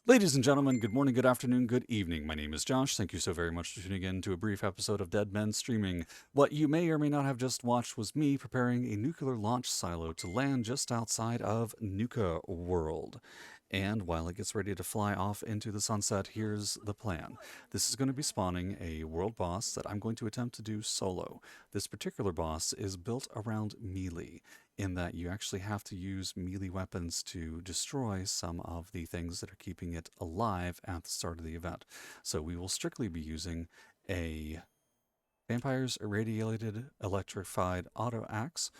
Ladies and gentlemen, good morning, good afternoon, good evening. My name is Josh. Thank you so very much for tuning in to a brief episode of Dead Men Streaming. What you may or may not have just watched was me preparing a nuclear launch silo to land just outside of Nuka World. And while it gets ready to fly off into the sunset, here's the plan. This is going to be spawning a world boss that I'm going to attempt to do solo. This particular boss is built around melee, in that you actually have to use melee weapons to destroy some of the things that are keeping it alive at the start of the event. So we will strictly be using a Vampire's Irradiated Electrified Auto Axe.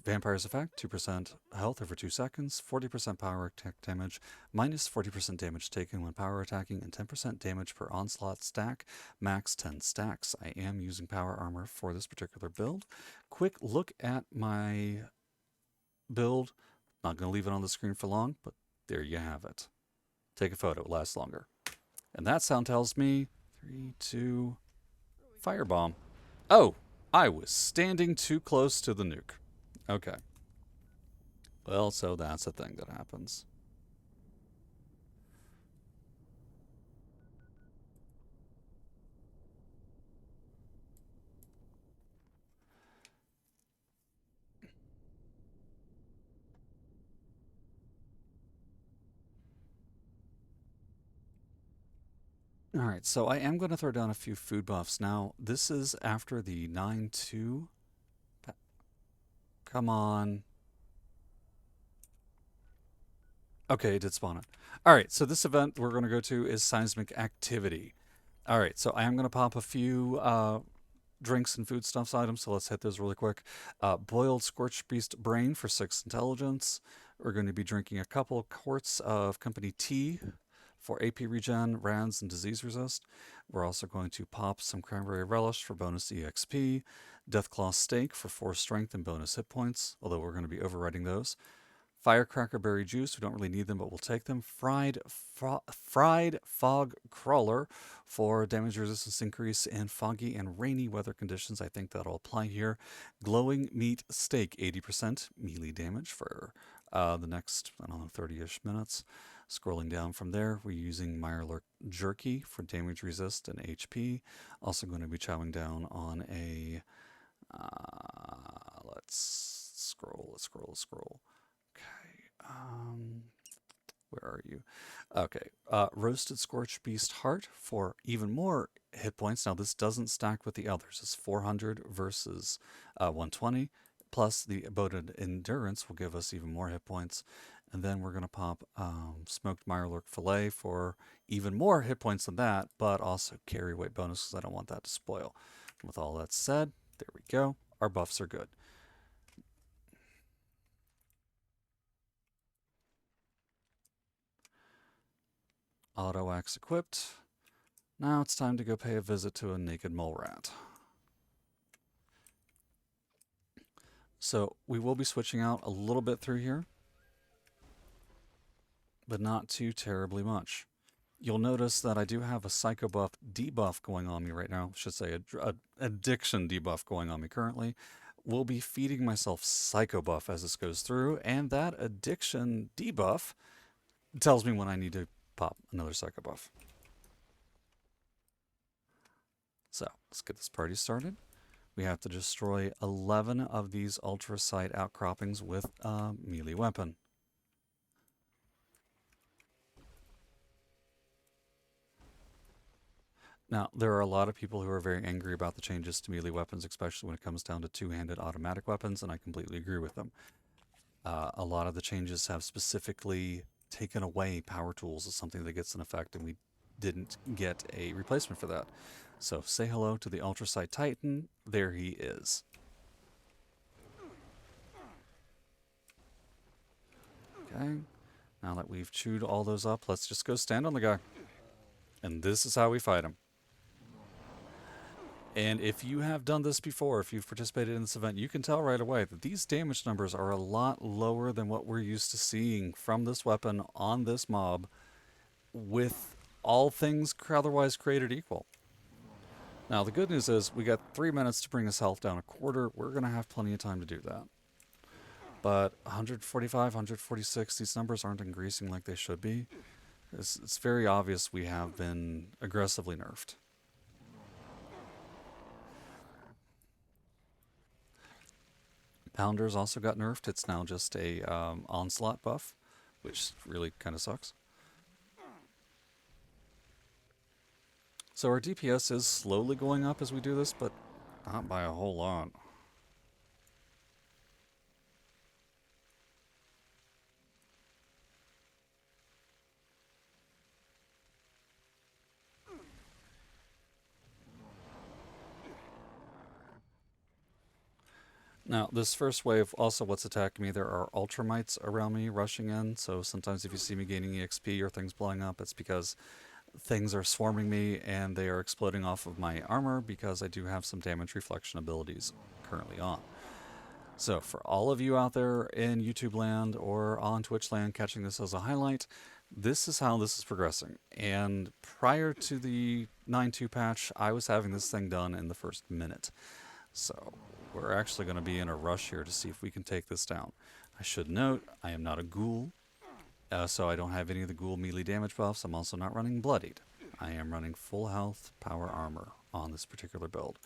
Vampire's effect, 2% health over 2 seconds, 40% power attack damage, minus 40% damage taken when power attacking, and 10% damage per onslaught stack, max 10 stacks. I am using power armor for this particular build. Quick look at my build. Not going to leave it on the screen for long, but there you have it. Take a photo, it lasts longer. And that sound tells me 3, 2, firebomb. Oh, I was standing too close to the nuke. Okay. Well, so that's a thing that happens. All right, so I am going to throw down a few food buffs. Now, this is after the 9-2. Come on. Okay, it did spawn it. All right, so this event we're going to go to is seismic activity. All right, so I am going to pop a few drinks and foodstuffs items, so let's hit those really quick. Boiled Scorched Beast Brain for 6 intelligence. We're going to be drinking a couple quarts of company tea for AP regen, RADS, and disease resist. We're also going to pop some Cranberry Relish for bonus EXP. Deathclaw Steak for 4 strength and bonus hit points, although we're going to be overriding those. Firecracker Berry Juice, we don't really need them, but we'll take them. Fried Fog Crawler for damage resistance increase in foggy and rainy weather conditions. I think that'll apply here. Glowing Meat Steak, 80% melee damage for the next, 30-ish minutes. Scrolling down from there, we're using Mirelurk Jerky for damage resist and HP. Also going to be chowing down on a... let's scroll. Okay. Where are you? Okay. Roasted Scorched Beast Heart for even more hit points. Now, this doesn't stack with the others. It's 400 versus 120. Plus, the Aboded Endurance will give us even more hit points. And then we're going to pop Smoked Mirelurk Filet for even more hit points than that, but also carry weight bonus because I don't want that to spoil. And with all that said, there we go. Our buffs are good. Auto axe equipped. Now it's time to go pay a visit to a naked mole rat. So we will be switching out a little bit through here, but not too terribly much. You'll notice that I do have a psycho buff debuff going on me right now. I should say a addiction debuff going on me currently. Will be feeding myself psycho buff as this goes through, and that addiction debuff tells me when I need to pop another psycho buff. So let's get this party started. We have to destroy 11 of these ultracite outcroppings with a melee weapon. Now, there are a lot of people who are very angry about the changes to melee weapons, especially when it comes down to two-handed automatic weapons, and I completely agree with them. A lot of the changes have specifically taken away power tools as something that gets an effect, and we didn't get a replacement for that. So say hello to the Ultracite Titan. There he is. Okay. Now that we've chewed all those up, let's just go stand on the guy. And this is how we fight him. And if you have done this before, if you've participated in this event, you can tell right away that these damage numbers are a lot lower than what we're used to seeing from this weapon on this mob, with all things otherwise created equal. Now, the good news is we got 3 minutes to bring his health down a quarter. We're going to have plenty of time to do that. But 145, 146, these numbers aren't increasing like they should be. It's very obvious we have been aggressively nerfed. Pounder's also got nerfed. It's now just a onslaught buff, which really kind of sucks. So our DPS is slowly going up as we do this, but not by a whole lot. Now, this first wave, also what's attacking me, there are ultramites around me rushing in, so sometimes if you see me gaining EXP or things blowing up, it's because things are swarming me and they are exploding off of my armor because I do have some damage reflection abilities currently on. So for all of you out there in YouTube land or on Twitch land catching this as a highlight, this is how this is progressing. And prior to the 9.2 patch, I was having this thing done in the first minute. So we're actually going to be in a rush here to see if we can take this down. I should note, I am not a ghoul, so I don't have any of the ghoul melee damage buffs. I'm also not running bloodied. I am running full health power armor on this particular build.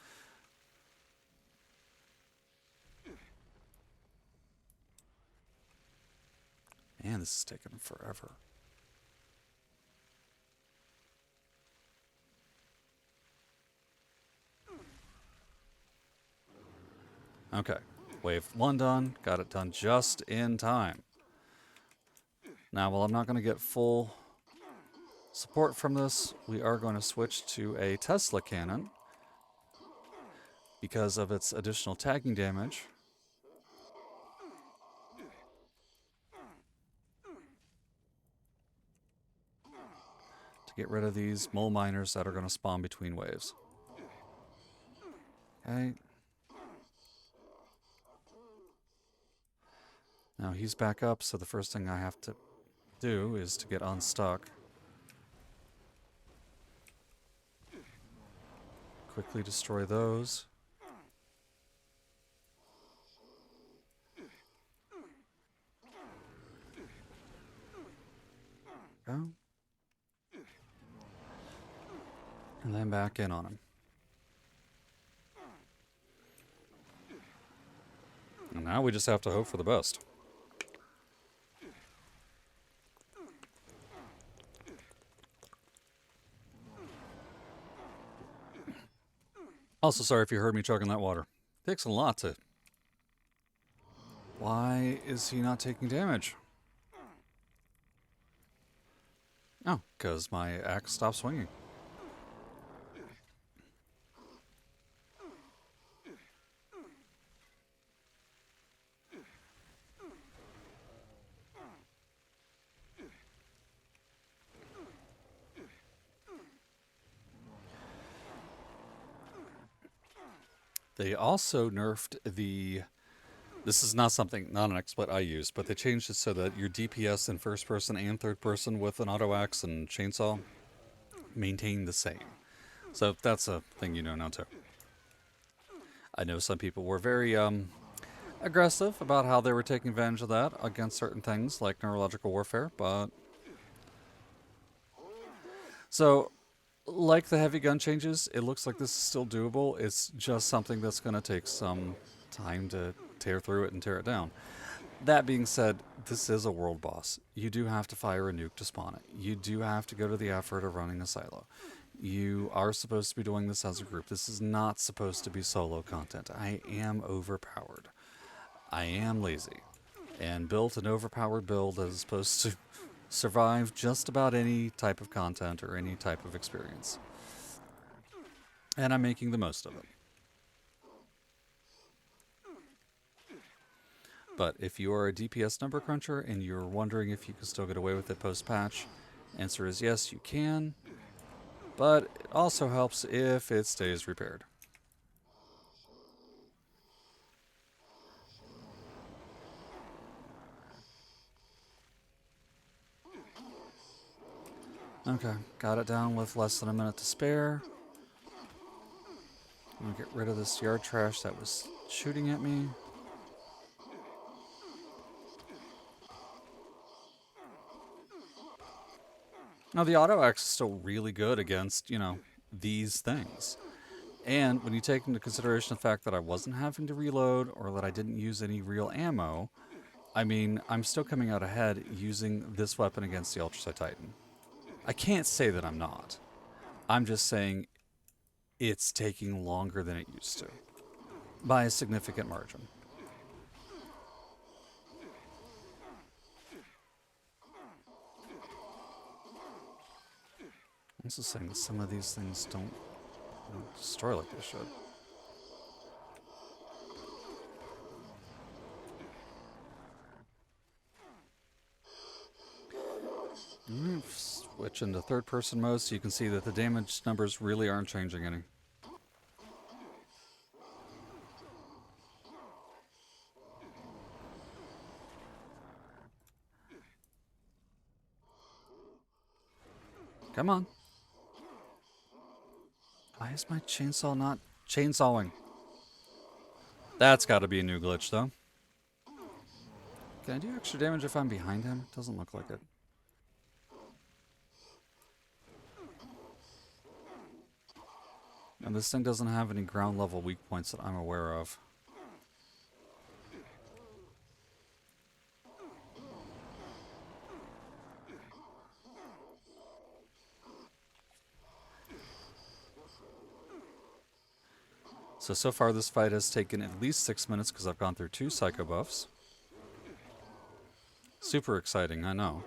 Man, this is taking forever. Okay, wave 1 done. Got it done just in time. Now, while I'm not going to get full support from this, we are going to switch to a Tesla cannon because of its additional tagging damage. To get rid of these mole miners that are going to spawn between waves. Okay. Now he's back up, so the first thing I have to do is to get unstuck. Quickly destroy those. Go. And then back in on him. And now we just have to hope for the best. Also, sorry if you heard me chugging that water. It takes a lot to... Why is he not taking damage? Oh, because my axe stopped swinging. They also nerfed the... This is not an exploit I used, but they changed it so that your DPS in first person and third person with an auto axe and chainsaw maintain the same. So that's a thing you know now too. I know some people were very aggressive about how they were taking advantage of that against certain things like neurological warfare, but... So, like the heavy gun changes, it looks like this is still doable. It's just something that's going to take some time to tear through it and tear it down. That being said, this is a world boss. You do have to fire a nuke to spawn it. You do have to go to the effort of running a silo. You are supposed to be doing this as a group. This is not supposed to be solo content. I am overpowered. I am lazy. And built an overpowered build that is supposed to survive just about any type of content or any type of experience. And I'm making the most of it. But if you are a DPS number cruncher and you're wondering if you can still get away with it post-patch, answer is yes, you can. But it also helps if it stays repaired. Okay, got it down with less than a minute to spare. I'm gonna get rid of this yard trash that was shooting at me. Now, the auto axe is still really good against, these things. And when you take into consideration the fact that I wasn't having to reload or that I didn't use any real ammo, I mean, I'm still coming out ahead using this weapon against the Ultracite Titan. I can't say that I'm not. I'm just saying it's taking longer than it used to by a significant margin. I'm also saying that some of these things don't destroy like they should. Switch into third person mode so you can see that the damage numbers really aren't changing any. Come on. Why is my chainsaw not chainsawing? That's got to be a new glitch, though. Can I do extra damage if I'm behind him? Doesn't look like it. And this thing doesn't have any ground level weak points that I'm aware of. So far this fight has taken at least 6 minutes because I've gone through 2 psycho buffs. Super exciting, I know.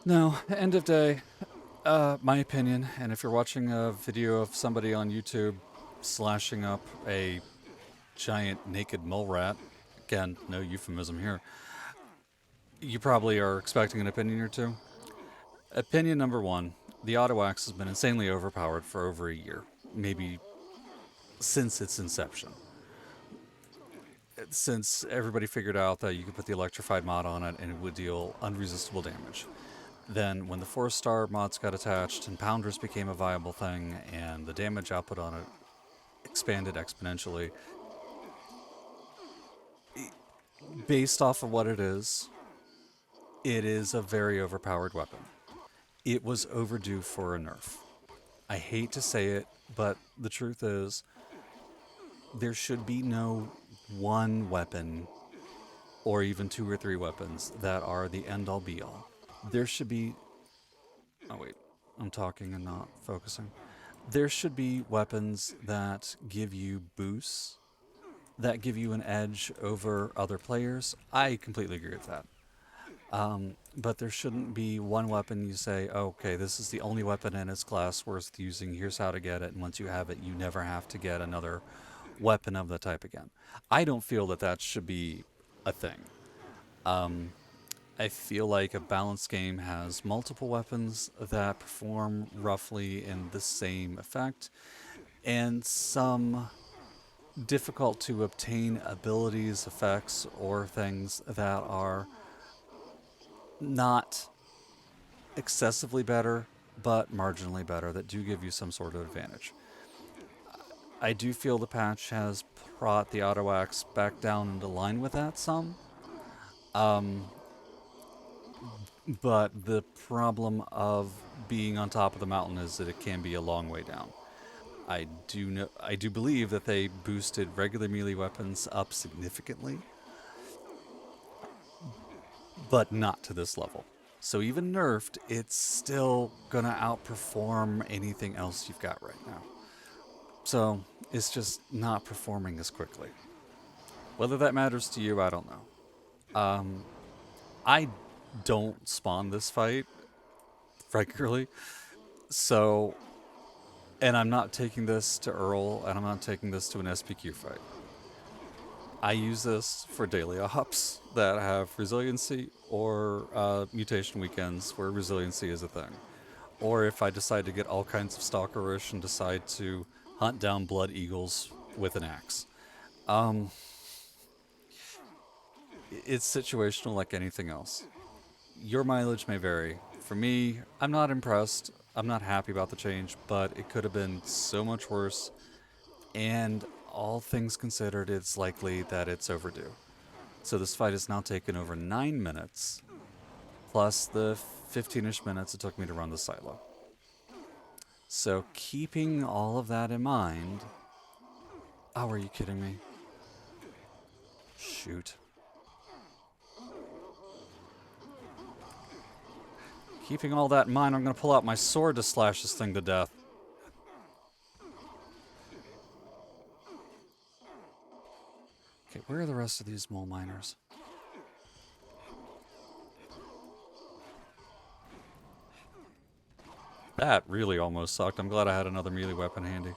No, end of day. My opinion, and if you're watching a video of somebody on YouTube slashing up a giant naked mole rat, again, no euphemism here, you probably are expecting an opinion or two. Opinion number 1, the auto axe has been insanely overpowered for over a year, maybe since its inception. Since everybody figured out that you could put the electrified mod on it and it would deal unresistible damage. Then when the 4-star mods got attached and Pounders became a viable thing and the damage output on it expanded exponentially, based off of what it is a very overpowered weapon. It was overdue for a nerf. I hate to say it, but the truth is there should be no one weapon or even 2 or 3 weapons that are the end-all be-all. There should be... Oh wait, I'm talking and not focusing. There should be weapons that give you boosts, that give you an edge over other players. I completely agree with that. But there shouldn't be one weapon you say, oh, okay, this is the only weapon in its class worth using, here's how to get it, and once you have it, you never have to get another weapon of the type again. I don't feel that that should be a thing. I feel like a balanced game has multiple weapons that perform roughly in the same effect, and some difficult to obtain abilities, effects, or things that are not excessively better, but marginally better, that do give you some sort of advantage. I do feel the patch has brought the auto axe back down into line with that some. But the problem of being on top of the mountain is that it can be a long way down. I do believe that they boosted regular melee weapons up significantly, but not to this level. So even nerfed, it's still gonna outperform anything else you've got right now. So it's just not performing as quickly. Whether that matters to you, I don't know. I don't spawn this fight regularly, so And I'm not taking this to Earl, and I'm not taking this to an SPQ fight. I use this for daily ops that have resiliency or mutation weekends where resiliency is a thing. Or if I decide to get all kinds of stalkerish and decide to hunt down blood eagles with an axe. It's situational like anything else. Your mileage may vary. For me, I'm not impressed. I'm not happy about the change, but it could have been so much worse. And all things considered, it's likely that it's overdue. So this fight has now taken over 9 minutes, plus the 15-ish minutes it took me to run the silo. So keeping all of that in mind... Oh, are you kidding me? Shoot. Keeping all that in mind, I'm going to pull out my sword to slash this thing to death. Okay, where are the rest of these mole miners? That really almost sucked. I'm glad I had another melee weapon handy.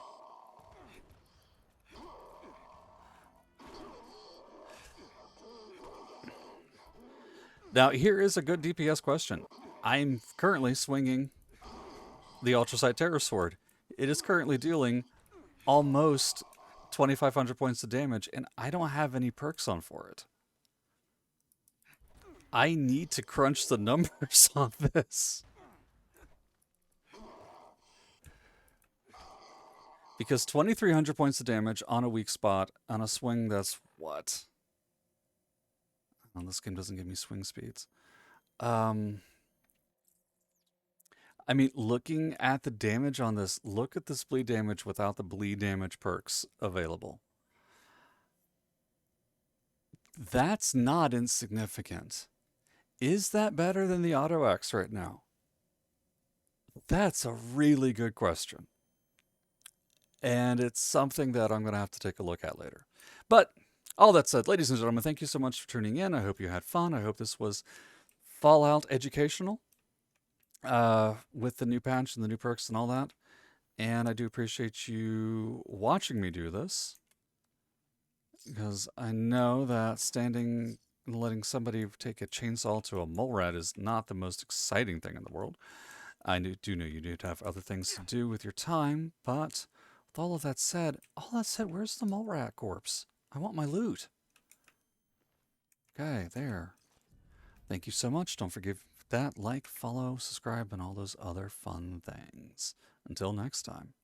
Now, here is a good DPS question. I'm currently swinging the Ultracite Terror Sword. It is currently dealing almost 2,500 points of damage, and I don't have any perks on for it. I need to crunch the numbers on this. Because 2,300 points of damage on a weak spot, on a swing that's what? Oh, this game doesn't give me swing speeds. I mean, looking at the damage on this, look at this bleed damage without the bleed damage perks available. That's not insignificant. Is that better than the Auto X right now? That's a really good question. And it's something that I'm going to have to take a look at later. But all that said, ladies and gentlemen, thank you so much for tuning in. I hope you had fun. I hope this was Fallout educational with the new patch and the new perks and all that. And I do appreciate you watching me do this, because I know that standing and letting somebody take a chainsaw to a mole rat is not the most exciting thing in the world. I do know you do have other things to do with your time, but with all that said, where's the mole rat corpse? I want my loot. Okay, there. Thank you so much. Don't forget that, like, follow, subscribe, and all those other fun things. Until next time.